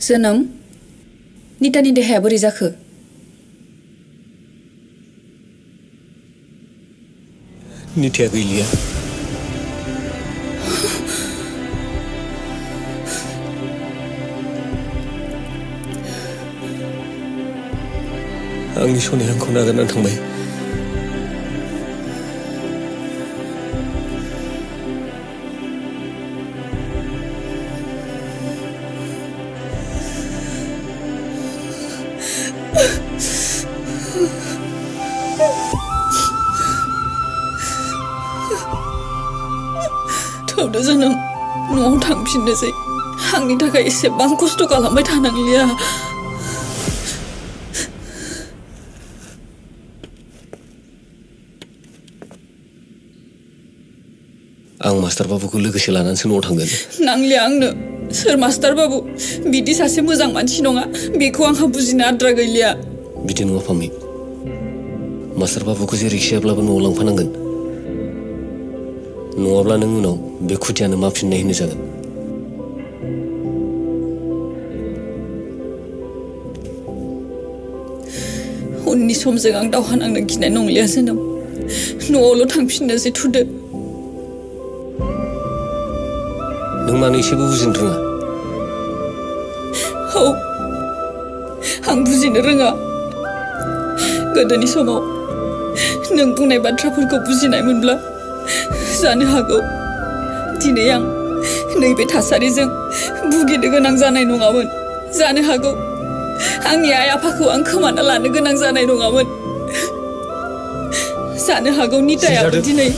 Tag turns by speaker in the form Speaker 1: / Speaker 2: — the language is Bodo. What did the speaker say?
Speaker 1: जोनोम नितानि देहाया बोरै जाखो?
Speaker 2: निताया गैलिया। आंनि सनाया आंखौ नागारनानै थांबाय।
Speaker 1: थौदो जोनोम न'आव थांफिननोसै आंनि थाखाय एसेबां खस्थ' खालामबाय थानांलिया।
Speaker 2: आं मास्टार बाबुखौ लोगोसे लानानैसो न'आव थांगोन।
Speaker 1: नांलिया आंनो सोर मास्टार बाबु बिदि सासे मोजां मानसि नङा बेखौ आंहा बुजिनो आद्रा गैलिया।
Speaker 2: बिदि नङा फामि, मास्टार बाबुखौ जेरैखिजायाब्लाबो न'आव लांफानांगोन, नङाब्ला नों उनाव बे खुदियानो माफिननाय होनो जागोन।
Speaker 1: उननि समजों आं दावहा नांनो गिनाय नंलिया जोनोम, न'आवल' थांफिननोसै थुदो।
Speaker 2: नों मानो एसेबो बुजिनो रोङा?
Speaker 1: औ आं बुजिनो रोङा। गोदोनि समाव नों बुंनाय बाथ्राफोरखौ बुजिनायमोनब्ला जानो हागौ दिनै आं नैबे थासारिजों भुगिनो गोनां जानाय नङामोन। जानो हागौ आंनि आइ आफाखौ आं खोमाना लानो गोनां जानाय नङामोन। जानो हागौ नितायाबो दिनै